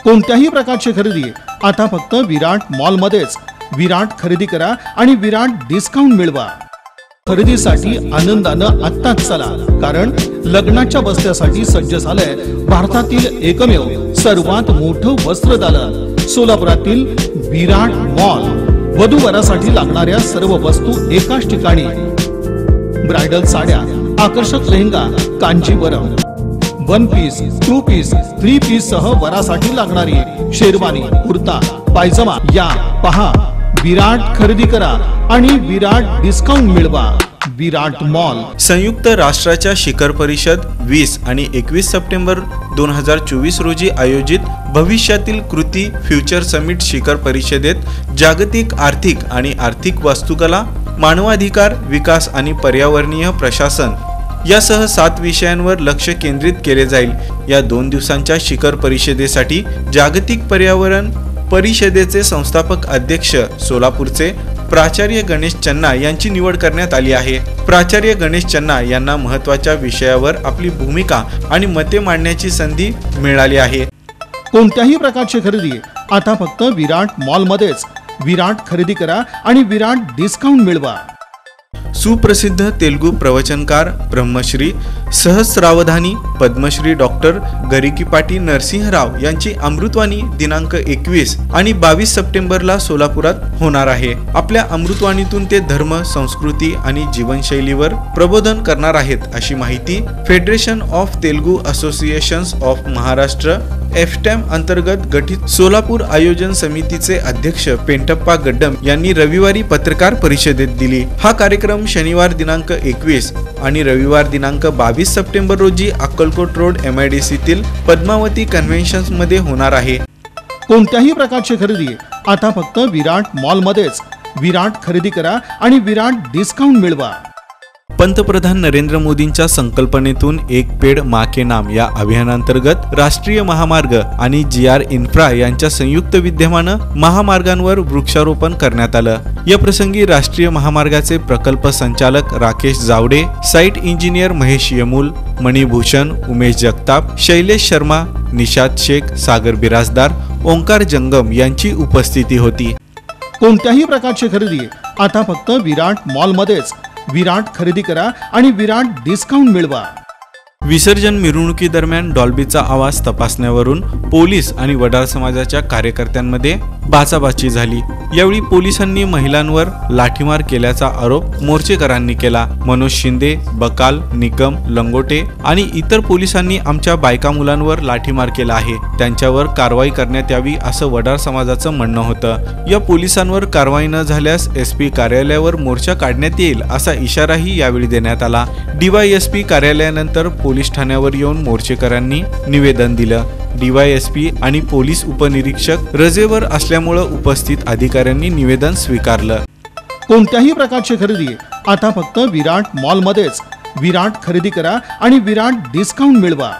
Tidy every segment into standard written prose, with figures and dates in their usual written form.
कोणत्याही प्रकारची खरेदी आता फक्त विराट मॉलमध्येच। विराट खरेदी करा आणि विराट डिस्काउंट मिळवा। खरेदीसाठी आनंदानं आत्ताच चला, कारण लग्नाच्या बस्त्यासाठी सज्ज झालंय भारतातील एकमेव सर्वात मोठं वस्त्रदालन सोलापुरातील विराट मॉल। वधूवरासाठी लागणाऱ्या सर्व वस्तू एकाच ठिकाणी। ब्राइडल साड्या, आकर्षक lehenga, Kanjeevaram, 1 piece, 2 piece, 3 piece सह वरासाठी लागणारी शेरवानी, कुर्ता, पायजमा या पहा। विराट खरेदी करा आणि विराट डिस्काउंट मिळवा। विराट मॉल। संयुक्त राष्ट्राच्या शिखर परिषद 20 आणि 21 सप्टेंबर 2024 रोजी आयोजित भविष्यातील कृती फ्युचर समिट शिखर परिषदेत जागतिक आर्थिक आणि आर्थिक वास्तुकला, मानवाधिकार, विकास आणि पर्यावरणीय प्रशासन यासह 7 विषयांवर लक्ष केंद्रित केले जाईल। या 2 दिवसांच्या शिखर परिषदेसाठी जागतिक पर्यावरण परिषदेचे संस्थापक अध्यक्ष सोलापूरचे प्राचार्य गणेश चन्ना यांची निवड करण्यात आली आहे। प्राचार्य गणेश चन्ना यांना महत्त्वाच्या विषयावर आपली भूमिका आणि मते मांडण्याची संधी मिळाली आहे। कोणत्याही प्रकारची खरेदी आता फक्त विराट मॉलमध्येच। विराट खरेदी करा आणि विराट डिस्काउंट मिळवा। सुप्रसिद्ध तेलुगू प्रवचनकार ब्रह्मश्री सहस्रावधानी पद्मश्री डॉक्टर गरिकीपाटी नरसिंहराव यांची अमृतवाणी दिनांक 21 आणि 22 सप्टेंबरला सोलापुरात होणार आहे। आपल्या अमृतवाणीतून ते धर्म, संस्कृती आणि जीवनशैलीवर प्रबोधन करणार आहेत, अशी माहिती federation of Telugu associations of Maharashtra एफटेम अंतर्गत गठीत सोलापूर आयोजन समितीचे अध्यक्ष पेंटप्पा गड्डम यांनी रविवारी पत्रकार परिषदेत दिली। हा कार्यक्रम शनिवार दिनांक 21 आणि रविवार दिनांक 22 सप्टेंबर रोजी Akkalkot road MIDC Padmavati conventions मध्ये होणार आहे। कोणत्याही प्रकारची खरेदी आता फक्त विराट मॉलमध्येच। विराट खरेदी करा आणि विराट डिस्काउंट मिळवा। पंतप्रधान नरेंद्र मोदींच्या संकल्पनेतून एक पेड़ माँ के नाम या अभियानांतर्गत राष्ट्रीय महामार्ग आणि GR इन्फ्रा यांच्या संयुक्त विद्यमाने महामार्गांवर वृक्षारोपण करण्यात आलं। या प्रसंगी राष्ट्रीय महामार्गाचे प्रकल्प संचालक राकेश जावडे, साइट इंजिनियर महेश यमूल, मणिभूषण, उमेश जगताप, शैलेश शर्मा, निशाद शेख, सागर बिराजदार, ओंकार जंगम यांची उपस्थिती होती। कोणत्याही प्रकारची खरेदी आता फक्त विराट मॉलमध्येच। विराट खरेदी करा आणि विराट डिस्काउंट मिळवा। विसर्जन मिरवणुकीदरम्यान डॉल्बीचा आवाज तपासण्यावरून पोलीस आणि वडार समाजाच्या कार्यकर्त्यांमध्ये बाचाबाची झाली। यावेळी पोलिसांनी महिलांवर लाठीमार केल्याचा आरोप मोर्चेकरांनी केला। मनोज शिंदे, बकाल, निकम, लंगोटे आणि इतर पोलिसांनी आमच्या बायका मुलांवर लाठीमार केला आहे, त्यांच्यावर कारवाई करण्यात यावी असं वडार समाजाचं म्हणणं होतं। या पोलिसांवर कारवाई न झाल्यास SP कार्यालयावर मोर्चा काढण्यात येईल असा इशाराही यावेळी देण्यात आला। DYSP कार्यालयानंतर पोलीस ठाण्यावर येऊन मोर्चेकरांनी निवेदन दिलं। DYSP आणि पोलीस उपनिरीक्षक रजेवर असल्यामुळे उपस्थित अधिकाऱ्यांनी निवेदन स्वीकारलं। कोणत्याही प्रकारची खरेदी आता फक्त विराट मॉलमध्येच। विराट खरेदी करा आणि विराट डिस्काउंट मिळवा।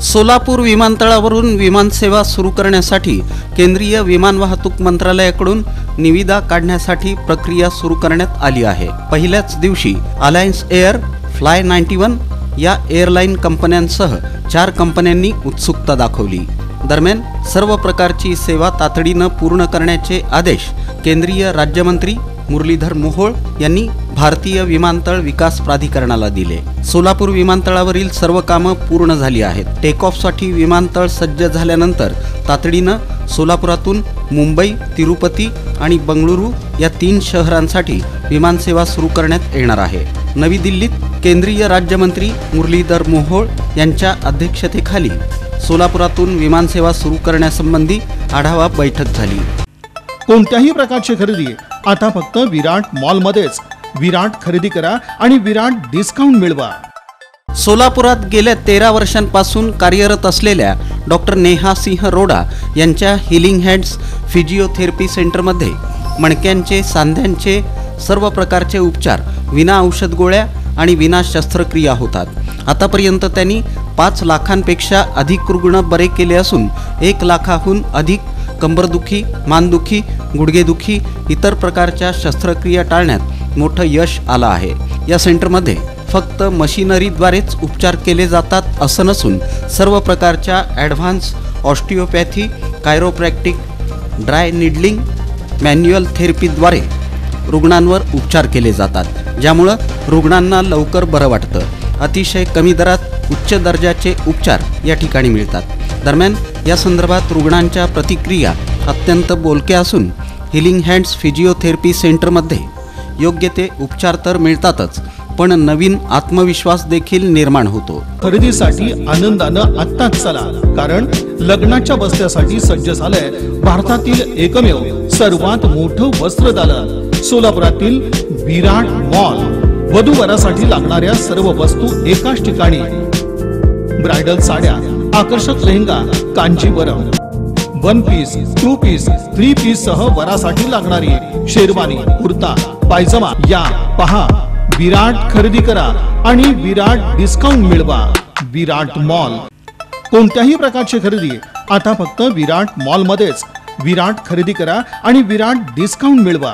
सोलापूर विमानतळावरून विमानसेवा सुरू करण्यासाठी केंद्रीय विमान वाहतूक मंत्रालयाकडून निविदा काढण्यासाठी प्रक्रिया सुरू करण्यात आली आहे। पहिल्याच दिवशी अलायन्स एअर, फ्लाय 91 या एअरलाईन कंपन्यांसह 4 कंपन्यांनी उत्सुकता दाखवली। दरम्यान सर्व प्रकारची सेवा तातडीनं पूर्ण करण्याचे आदेश केंद्रीय राज्यमंत्री मुरलीधर मोहोळ यांनी भारतीय विमानतळ विकास प्राधिकरणाला दिले। सोलापूर विमानतळावरील सर्व कामं पूर्ण झाली आहेत। टेक ऑफसाठी विमानतळ सज्ज झाल्यानंतर तातडीनं सोलापुरातून मुंबई, तिरुपती आणि बंगळुरू या 3 शहरांसाठी विमानसेवा सुरू करण्यात येणार आहे। नवी दिल्लीत केंद्रीय राज्यमंत्री मुरलीधर मोहोळ यांच्या अध्यक्षतेखाली सोलापुरातून विमानसेवा सुरू करण्यासंबंधी आढावा बैठक झाली। कोणत्याही प्रकारची खरेदी आता फक्त विराट मॉलमध्येच। विराट खरेदी करा आणि विराट डिस्काउंट मिळवा। सोलापुरात गेल्या 13 वर्षांपासून कार्यरत असलेल्या डॉक्टर नेहा सिंह रोडा यांच्या हिलिंग हँड्स फिजिओथेरपी सेंटरमध्ये मणक्यांचे, सांध्यांचे सर्व प्रकारचे उपचार विना औषध गोळ्या आणि विना शस्त्रक्रिया होतात। आतापर्यंत त्यांनी 5 लाखांपेक्षा अधिक रुग्ण बरे केले असून 1 लाखाहून अधिक कंबरदुखी, मानदुखी, गुडघेदुखी इतर प्रकारच्या शस्त्रक्रिया टाळण्यात मोठं यश आलं आहे। या सेंटरमध्ये फक्त मशिनरीद्वारेच उपचार केले जातात असं नसून सर्व प्रकारच्या advance osteopathy, कायरोप्रॅक्टिक, dry needling, manual थेरपीद्वारे रुग्णांवर उपचार केले जातात, ज्यामुळं रुग्णांना लवकर बरं वाटतं. अतिशय कमी दरात उच्च दर्जाचे उपचार या ठिकाणी मिळतात. दरम्यान या संदर्भात रुग्णांच्या प्रतिक्रिया अत्यंत बोलक्या असून हिलिंग हँड्स फिजिओथेरपी सेंटरमध्ये योग्य ते उपचार तर मिळतातच, पण नवीन आत्मविश्वास देखील निर्माण होतो. खरेदीसाठी आनंदानं आत्ताच चला, कारण लग्नाच्या बस्त्यासाठी सज्ज झालंय भारतातील एकमेव सर्वात मोठं वस्त्रदालन सोलापुरातील विराट मॉल. वधूवरासाठी लागणाऱ्या सर्व वस्तू एकाच ठिकाणी. ब्रायडल साड्या, आकर्षक lehenga, Kanjeevaram, 1 piece, 2 piece, 3 piece सह वरासाठी लागणारी शेरवानी, कुर्ता, पायजमा या पहा. विराट खरेदी करा आणि विराट डिस्काउंट मिळवा. विराट मॉल. कोणत्याही प्रकारची खरेदी आता फक्त विराट मॉल मध्येच. विराट खरेदी करा आणि विराट डिस्काउंट मिळवा.